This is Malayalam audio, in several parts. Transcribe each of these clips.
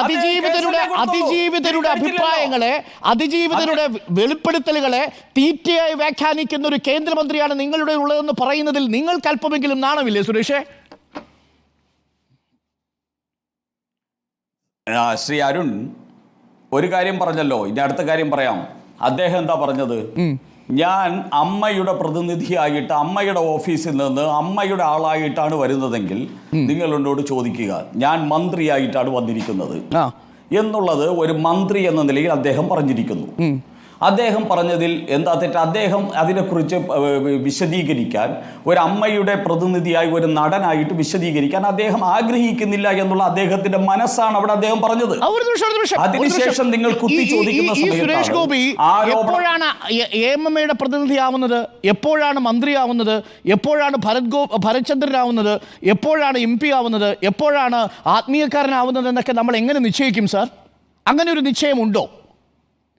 അതിജീവിതരുടെ അഭിപ്രായങ്ങളെ, അതിജീവിതരുടെ വെളിപ്പെടുത്തലുകളെ തീറ്റയായി വ്യാഖ്യാനിക്കുന്ന ഒരു കേന്ദ്രമന്ത്രിയാണ് നിങ്ങളുടെ ഉള്ളതെന്ന് പറയുന്നതിൽ നിങ്ങൾക്ക് അല്പമെങ്കിലും നാണമില്ലേ സുരേഷേ? ശ്രീ അരുൺ ഒരു കാര്യം പറഞ്ഞല്ലോ, ഇനി അടുത്ത കാര്യം പറയാം. അദ്ദേഹം എന്താ പറഞ്ഞത്? ഞാൻ അമ്മയുടെ പ്രതിനിധിയായിട്ട് അമ്മയുടെ ഓഫീസിൽ നിന്ന് അമ്മയുടെ ആളായിട്ടാണ് വരുന്നതെങ്കിൽ നിങ്ങൾ എന്നോട് ചോദിക്കുക, ഞാൻ മന്ത്രിയായിട്ടാണ് വന്നിരിക്കുന്നത് എന്നുള്ളത് ഒരു മന്ത്രി എന്ന നിലയിൽ അദ്ദേഹം പറഞ്ഞിരിക്കുന്നു. അദ്ദേഹം പറഞ്ഞതിൽ എന്താ തെറ്റ്? അദ്ദേഹം അതിനെക്കുറിച്ച് വിശദീകരിക്കാൻ, ഒരു അമ്മയുടെ പ്രതിനിധിയായി ഒരു നടനായിട്ട് വിശദീകരിക്കാൻ അദ്ദേഹം ആഗ്രഹിക്കുന്നില്ല എന്നുള്ള അദ്ദേഹത്തിന്റെ മനസ്സാണ് അവിടെ അദ്ദേഹം പറഞ്ഞത്. അതിനുശേഷം നിങ്ങൾ കുത്തി ചോദിക്കുന്ന സുരേഷ് ഗോപി എപ്പോഴാണ് എഎംഎംഎയുടെ പ്രതിനിധിയാവുന്നത്, എപ്പോഴാണ് മന്ത്രിയാവുന്നത്, എപ്പോഴാണ് ഭരത് ചന്ദ്രനാവുന്നത്, എപ്പോഴാണ് MP ആവുന്നത്, എപ്പോഴാണ് ആത്മീയക്കാരനാവുന്നത് എന്നൊക്കെ നമ്മൾ എങ്ങനെ നിശ്ചയിക്കും സാർ? അങ്ങനെ ഒരു നിശ്ചയമുണ്ടോ?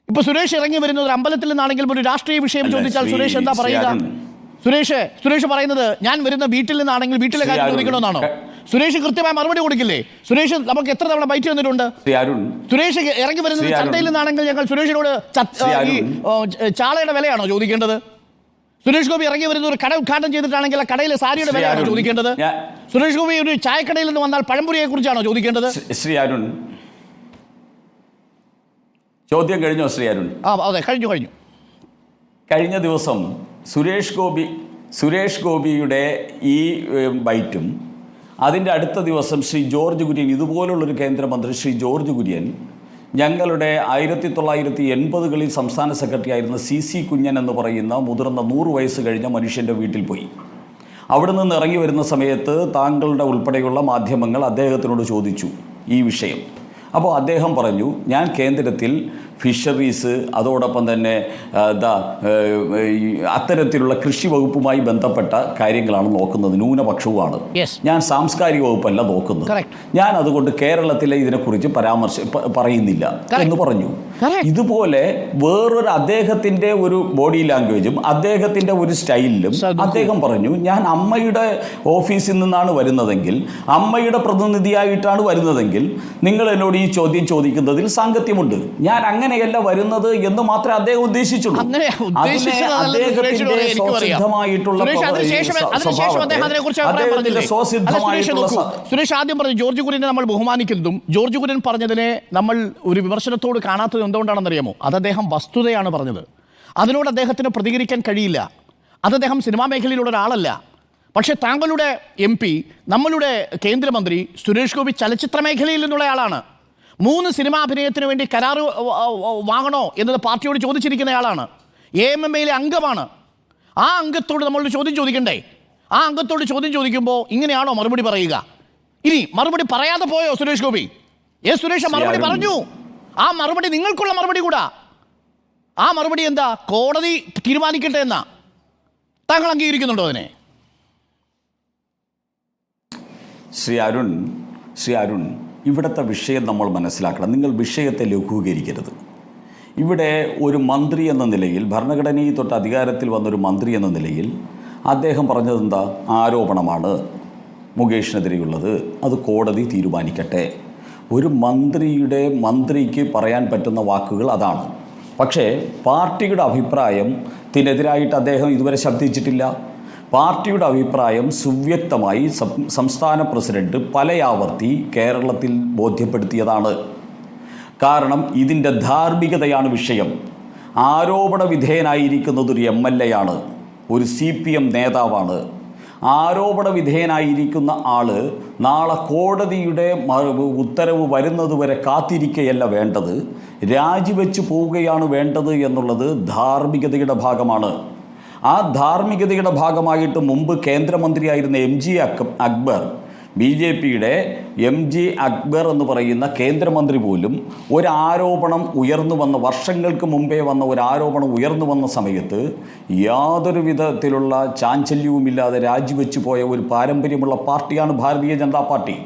ഇപ്പൊ സുരേഷ് ഇറങ്ങി വരുന്നത് ഒരു അമ്പലത്തിൽ നിന്നാണെങ്കിലും ഒരു രാഷ്ട്രീയ വിഷയം ചോദിച്ചാൽ സുരേഷ് എന്താ പറയുക? സുരേഷ് പറയുന്നത് ഞാൻ വരുന്ന വീട്ടിൽ നിന്നാണെങ്കിൽ വീട്ടിലെ കാര്യം ചോദിക്കണമെന്നാണോ? സുരേഷ് കൃത്യമായ മറുപടി കൊടുക്കില്ലേ? സുരേഷ് നമുക്ക് എത്ര തവണ ബൈറ്റ് വന്നിട്ടുണ്ട്. സുരേഷ് ഇറങ്ങി വരുന്നത് ചന്തയിൽ നിന്നാണെങ്കിൽ ഞങ്ങൾ സുരേഷിനോട് ഈ ചാളയുടെ വിലയാണോ ചോദിക്കേണ്ടത്? സുരേഷ് ഗോപി ഇറങ്ങി വരുന്ന ഒരു കട ഉദ്ഘാടനം ചെയ്തിട്ടാണെങ്കിൽ ആ കടയിലെ സാരിയുടെ വിലയാണോ ചോദിക്കേണ്ടത്? സുരേഷ് ഗോപി ഒരു ചായക്കടയിൽ നിന്ന് വന്നാൽ പഴംപൊരിയെ കുറിച്ചാണോ ചോദിക്കേണ്ടത്? ശ്രീ അരുൺ, ചോദ്യം കഴിഞ്ഞോ ശ്രീ അരുൺ? അതെ, കഴിഞ്ഞു. കഴിഞ്ഞ ദിവസം സുരേഷ് ഗോപിയുടെ ഈ ബൈറ്റും അതിൻ്റെ അടുത്ത ദിവസം ശ്രീ ജോർജ് കുര്യൻ, ഇതുപോലുള്ളൊരു കേന്ദ്രമന്ത്രി ശ്രീ ജോർജ് കുര്യൻ ഞങ്ങളുടെ 1980കളിൽ സംസ്ഥാന സെക്രട്ടറി ആയിരുന്ന CC കുഞ്ഞൻ എന്ന് പറയുന്ന മുതിർന്ന 100 വയസ്സ് കഴിഞ്ഞ മനുഷ്യൻ്റെ വീട്ടിൽ പോയി. അവിടെ നിന്ന് ഇറങ്ങി വരുന്ന സമയത്ത് താങ്കളുടെ ഉൾപ്പെടെയുള്ള മാധ്യമങ്ങൾ അദ്ദേഹത്തിനോട് ചോദിച്ചു ഈ വിഷയം. അപ്പോൾ അദ്ദേഹം പറഞ്ഞു, ഞാൻ കേന്ദ്രത്തിൽ ഫിഷറീസ്, അതോടൊപ്പം തന്നെ അത്തരത്തിലുള്ള കൃഷി വകുപ്പുമായി ബന്ധപ്പെട്ട കാര്യങ്ങളാണ് നോക്കുന്നത്, ന്യൂനപക്ഷവുമാണ്. ഞാൻ സാംസ്കാരിക വകുപ്പല്ല നോക്കുന്നത്. ഞാൻ അതുകൊണ്ട് കേരളത്തിലെ ഇതിനെക്കുറിച്ച് പറയുന്നില്ല എന്ന് പറഞ്ഞു. ഇതുപോലെ വേറൊരു അദ്ദേഹത്തിൻ്റെ ഒരു ബോഡി ലാംഗ്വേജും അദ്ദേഹത്തിൻ്റെ ഒരു സ്റ്റൈലിലും അദ്ദേഹം പറഞ്ഞു, ഞാൻ അമ്മയുടെ ഓഫീസിൽ നിന്നാണ് വരുന്നതെങ്കിൽ, അമ്മയുടെ പ്രതിനിധിയായിട്ടാണ് വരുന്നതെങ്കിൽ നിങ്ങൾ എന്നോട് ഈ ചോദ്യം ചോദിക്കുന്നതിൽ സാങ്കത്യമുണ്ട്. ഞാൻ അങ്ങനെയല്ല വരുന്നത് എന്ന് മാത്രമേ അദ്ദേഹം ഉദ്ദേശിച്ചുള്ളൂ. സുരേഷ് ആദ്യം പറഞ്ഞു ജോർജ് കുര്യനെ നമ്മൾ ബഹുമാനിക്കുന്നതും ജോർജ് കുര്യൻ പറഞ്ഞതിനെ നമ്മൾ ഒരു വിമർശനത്തോട് കാണാത്തത് എന്തുകൊണ്ടാണെന്നറിയാമോ? അത് അദ്ദേഹം വസ്തുതയാണ് പറഞ്ഞത്. അതിനോട് അദ്ദേഹത്തിന് പ്രതികരിക്കാൻ കഴിയില്ല. അത് അദ്ദേഹം സിനിമാ മേഖലയിലുള്ള ഒരാളല്ല. പക്ഷേ താങ്കളുടെ MP, നമ്മളുടെ കേന്ദ്രമന്ത്രി സുരേഷ് ഗോപി ചലച്ചിത്ര മേഖലയിൽ നിന്നുള്ള ആളാണ്. 3 സിനിമാ അഭിനയത്തിന് വേണ്ടി കരാർ വാങ്ങണോ എന്നത് പാർട്ടിയോട് ചോദിച്ചിരിക്കുന്നയാളാണ്. AMMയിലെ അംഗമാണ്. ആ അംഗത്തോട് നമ്മളൊരു ചോദ്യം ചോദിക്കണ്ടേ? ആ അംഗത്തോട് ചോദ്യം ചോദിക്കുമ്പോൾ ഇങ്ങനെയാണോ മറുപടി പറയുക? ഇനി മറുപടി പറയാതെ പോയോ സുരേഷ് ഗോപി? സുരേഷ് മറുപടി പറഞ്ഞു. ആ മറുപടി നിങ്ങൾക്കുള്ള മറുപടി കൂടാ. ആ മറുപടി എന്താ? കോടതി തീരുമാനിക്കട്ടെ എന്നാ. താങ്കൾ അംഗീകരിക്കുന്നുണ്ടോ അതിനെ? ശ്രീ അരുൺ, ഇവിടുത്തെ വിഷയം നമ്മൾ മനസ്സിലാക്കണം. നിങ്ങൾ വിഷയത്തെ ലഘൂകരിക്കരുത്. ഇവിടെ ഒരു മന്ത്രി എന്ന നിലയിൽ, ഭരണഘടനയിൽ തൊട്ട് അധികാരത്തിൽ വന്നൊരു മന്ത്രി എന്ന നിലയിൽ അദ്ദേഹം പറഞ്ഞത് എന്താ? ആരോപണമാണ് മുകേഷിനെതിരെയുള്ളത്, അത് കോടതി തീരുമാനിക്കട്ടെ. ഒരു മന്ത്രിക്ക് പറയാൻ പറ്റുന്ന വാക്കുകൾ അതാണ്. പക്ഷേ പാർട്ടിയുടെ അഭിപ്രായത്തിനെതിരായിട്ട് അദ്ദേഹം ഇതുവരെ ശബ്ദിച്ചിട്ടില്ല. പാർട്ടിയുടെ അഭിപ്രായം സുവ്യക്തമായി സംസ്ഥാന പ്രസിഡന്റ് പലയാവർത്തി കേരളത്തിൽ ബോധ്യപ്പെടുത്തിയതാണ്. കാരണം ഇതിൻ്റെ ധാർമ്മികതയാണ് വിഷയം. ആരോപണ വിധേയനായിരിക്കുന്നത് ഒരു MLA ആണ്, ഒരു CPM നേതാവാണ്. ആരോപണ വിധേയനായിരിക്കുന്ന ആൾ നാളെ കോടതിയുടെ ഉത്തരവ് വരുന്നതുവരെ കാത്തിരിക്കുകയല്ല വേണ്ടത്, രാജിവെച്ച് പോവുകയാണ് വേണ്ടത് എന്നുള്ളത് ധാർമ്മികതയുടെ ഭാഗമാണ്. ആ ധാർമ്മികതയുടെ ഭാഗമായിട്ട് മുമ്പ് കേന്ദ്രമന്ത്രിയായിരുന്ന MG അക്ബർ, BJPയുടെ MG അക്ബർ എന്ന് പറയുന്ന കേന്ദ്രമന്ത്രി പോലും ഒരാരോപണം ഉയർന്നു വന്ന, വർഷങ്ങൾക്ക് മുമ്പേ വന്ന ഒരു ആരോപണം ഉയർന്നു വന്ന സമയത്ത് യാതൊരു വിധത്തിലുള്ള ചാഞ്ചല്യവുമില്ലാതെ രാജിവെച്ചു പോയ ഒരു പാരമ്പര്യമുള്ള പാർട്ടിയാണ് ഭാരതീയ ജനതാ പാർട്ടി.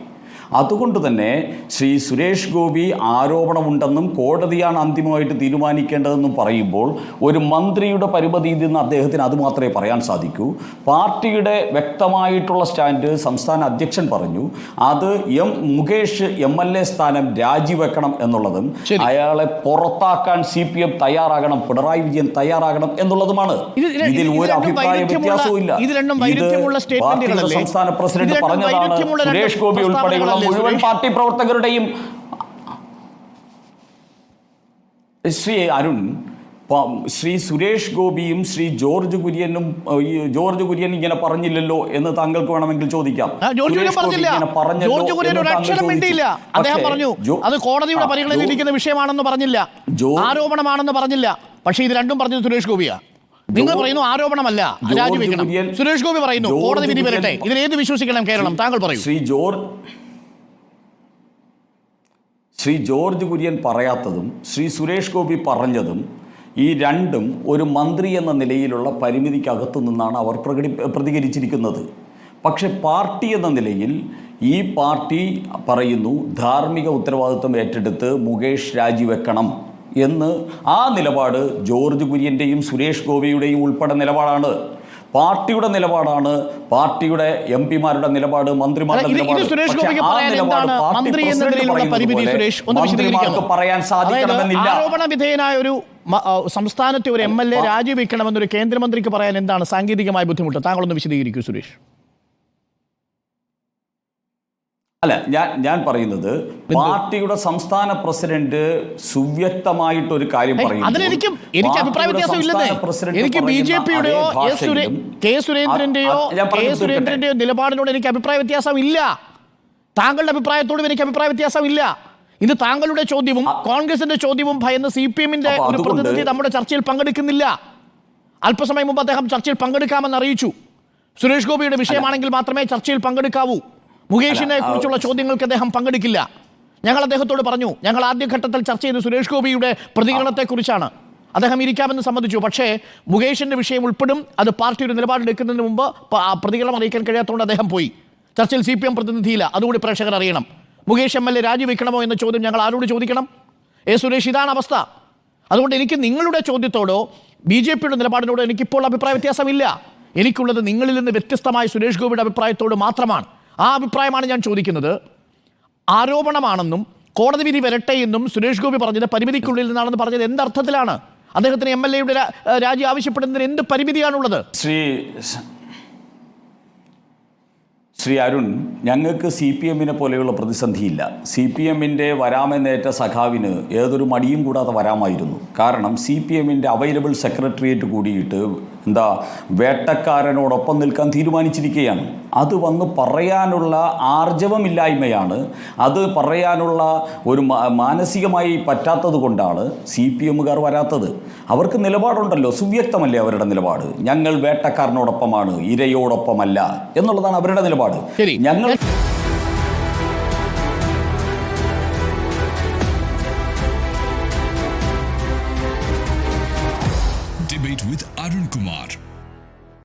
അതുകൊണ്ട് തന്നെ ശ്രീ സുരേഷ് ഗോപി ആരോപണമുണ്ടെന്നും കോടതിയാണ് അന്തിമമായിട്ട് തീരുമാനിക്കേണ്ടതെന്നും പറയുമ്പോൾ ഒരു മന്ത്രിയുടെ പരിമിതിയിൽ നിന്ന് അദ്ദേഹത്തിന് അത് മാത്രമേ പറയാൻ സാധിക്കൂ. പാർട്ടിയുടെ വ്യക്തമായിട്ടുള്ള സ്റ്റാൻഡ് സംസ്ഥാന അധ്യക്ഷൻ പറഞ്ഞു. അത് മുകേഷ് MLA സ്ഥാനം രാജിവെക്കണം എന്നുള്ളതും അയാളെ പുറത്താക്കാൻ CPM തയ്യാറാകണം, പിണറായി വിജയൻ തയ്യാറാകണം എന്നുള്ളതുമാണ്. ഇതിൽ ഒരു അഭിപ്രായ വ്യത്യാസവും ഇല്ല. പാർട്ടിയുടെ സംസ്ഥാന പ്രസിഡന്റ് പറഞ്ഞതാണ്. സുരേഷ് ഗോപി ഉൾപ്പെടെയുള്ള മുഴുവൻ പാർട്ടി പ്രവർത്തകരുടെയും ശ്രീ അരുൺ, ശ്രീ സുരേഷ് ഗോപിയും ശ്രീ ജോർജ് കുര്യൻ ഇങ്ങനെ പറഞ്ഞില്ലല്ലോ എന്ന് താങ്കൾക്ക് വേണമെങ്കിൽ ചോദിക്കാം. അദ്ദേഹം പറഞ്ഞു അത് കോടതിയുടെ പരിഗണനയിലിരിക്കുന്ന വിഷയമാണെന്ന് പറഞ്ഞില്ല, ആരോപണമാണെന്ന് പറഞ്ഞില്ല. പക്ഷേ ഇത് രണ്ടും പറഞ്ഞത് സുരേഷ് ഗോപിയാ. നിങ്ങൾ പറയുന്നു ആരോപണമല്ല, രാജിവെക്കണം. സുരേഷ് ഗോപി പറയുന്നു കോടതി വിധി വരട്ടെ. ഇതിലേത് വിശ്വസിക്കണം കേരളം? താങ്കൾ പറയൂ. ശ്രീ ജോർജ് കുര്യൻ പറയാത്തതും ശ്രീ സുരേഷ് ഗോപി പറഞ്ഞതും ഈ രണ്ടും ഒരു മന്ത്രി എന്ന നിലയിലുള്ള പരിമിതിക്കകത്തു നിന്നാണ് അവർ പ്രതികരിച്ചിരിക്കുന്നത്. പക്ഷെ പാർട്ടി എന്ന നിലയിൽ ഈ പാർട്ടി പറയുന്നു ധാർമ്മിക ഉത്തരവാദിത്വം ഏറ്റെടുത്ത് മുകേഷ് രാജിവെക്കണം എന്ന്. ആ നിലപാട് ജോർജ് കുര്യൻ്റെയും സുരേഷ് ഗോപിയുടെയും ഉൾപ്പെടെ നിലപാടാണ്. പാർട്ടിയുടെ നിലപാടാണ്, പാർട്ടിയുടെ MP-മാരുടെ നിലപാട്, മന്ത്രിമാരുടെ മന്ത്രിമാർക്ക് പറയാൻ സാധിക്കണമെന്നില്ല. ആരോപണ വിധേയനായ ഒരു സംസ്ഥാനത്തെ ഒരു MLA രാജിവെക്കണമെന്നൊരു കേന്ദ്രമന്ത്രിക്ക് പറയാൻ എന്താണ് സാങ്കേതികമായ ബുദ്ധിമുട്ട്? താങ്കളൊന്ന് വിശദീകരിക്കൂ സുരേഷ്. അല്ല, ഞാൻ പറയുന്നത് പാർട്ടിയുടെ സംസ്ഥാന പ്രസിഡന്റ് സുവ്യക്തമായിട്ടൊരു കാര്യം പറയുന്നു. എനിക്ക് അഭിപ്രായ വ്യത്യാസം ഇല്ലെന്നേ. എനിക്ക് BJP-യുടെയോ കെ സുരേന്ദ്രന്റെയോ നിലപാടിനോട് എനിക്ക് അഭിപ്രായ വ്യത്യാസം ഇല്ല. താങ്കളുടെ അഭിപ്രായത്തോടും എനിക്ക് അഭിപ്രായ വ്യത്യാസം ഇല്ല. ഇത് താങ്കളുടെ ചോദ്യവും കോൺഗ്രസിന്റെ ചോദ്യവും ഭയന്ന് CPM-ന്റെ ഒരു പ്രതിനിധി നമ്മുടെ ചർച്ചയിൽ പങ്കെടുക്കുന്നില്ല. അല്പസമയം മുമ്പ് അദ്ദേഹം ചർച്ചയിൽ പങ്കെടുക്കാമെന്ന് അറിയിച്ചു. സുരേഷ് ഗോപിയുടെ വിഷയമാണെങ്കിൽ മാത്രമേ ചർച്ചയിൽ പങ്കെടുക്കാവൂ. മുകേഷിനെ കുറിച്ചുള്ള ചോദ്യങ്ങൾക്ക് അദ്ദേഹം പങ്കെടുക്കില്ല. ഞങ്ങൾ അദ്ദേഹത്തോട് പറഞ്ഞു, ഞങ്ങൾ ആദ്യഘട്ടത്തിൽ ചർച്ച ചെയ്ത് സുരേഷ് ഗോപിയുടെ പ്രതികരണത്തെക്കുറിച്ചാണ്. അദ്ദേഹം ഇരിക്കാമെന്ന് സമ്മതിച്ചു. പക്ഷേ മുകേഷിന്റെ വിഷയം ഉൾപ്പെടും, അത് പാർട്ടി ഒരു നിലപാടെടുക്കുന്നതിന് മുമ്പ് പ്രതികരണം അറിയിക്കാൻ കഴിയാത്തതുകൊണ്ട് അദ്ദേഹം പോയി. ചർച്ചയിൽ CPM പ്രതിനിധിയില്ല. അതുകൂടി പ്രേക്ഷകർ അറിയണം. മുകേഷ് MLA രാജിവെക്കണമോ എന്ന ചോദ്യം ഞങ്ങൾ ആരോട് ചോദിക്കണം? സുരേഷ്, ഇതാണ് അവസ്ഥ. അതുകൊണ്ട് എനിക്ക് നിങ്ങളുടെ ചോദ്യത്തോടോ BJP-യുടെ നിലപാടിനോടോ എനിക്കിപ്പോൾ അഭിപ്രായ വ്യത്യാസമില്ല. എനിക്കുള്ളത് നിങ്ങളിൽ നിന്ന് വ്യത്യസ്തമായ സുരേഷ് ഗോപിയുടെ അഭിപ്രായത്തോട് മാത്രമാണ്. ആ അഭിപ്രായമാണ് ഞാൻ ചോദിക്കുന്നത്. ആരോപണമാണെന്നും കോടതി വിധി വരട്ടെ എന്നും സുരേഷ് ഗോപി പറഞ്ഞത് പരിമിതിക്കുള്ളിൽ നിന്നാണെന്ന് പറഞ്ഞത് എന്തർത്ഥത്തിലാണ്? അദ്ദേഹത്തിന് MLA-യുടെ രാജി ആവശ്യപ്പെടുന്നതിന് എന്ത് പരിമിതിയാണുള്ളത്? ശ്രീ അരുൺ, ഞങ്ങൾക്ക് CPM-നെ പോലെയുള്ള പ്രതിസന്ധിയില്ല. CPM-ന്റെ വരാമെന്നേറ്റ സഖാവിന് ഏതൊരു മടിയും കൂടാതെ വരാമായിരുന്നു. കാരണം CPM-ന്റെ അവൈലബിൾ സെക്രട്ടേറിയറ്റ് കൂടിയിട്ട് വേട്ടക്കാരനോടൊപ്പം നിൽക്കാൻ തീരുമാനിച്ചിരിക്കുകയാണ്. അത് വന്ന് പറയാനുള്ള ആർജവമില്ലായ്മയാണ്, അത് പറയാനുള്ള ഒരു മാനസികമായി പറ്റാത്തത് കൊണ്ടാണ് CPM-കാർ വരാത്തത്. അവർക്ക് നിലപാടുണ്ടല്ലോ, സുവ്യക്തമല്ലേ അവരുടെ നിലപാട്. ഞങ്ങൾ വേട്ടക്കാരനോടൊപ്പമാണ്, ഇരയോടൊപ്പമല്ല എന്നുള്ളതാണ് അവരുടെ നിലപാട്. ശരി, ഞങ്ങൾ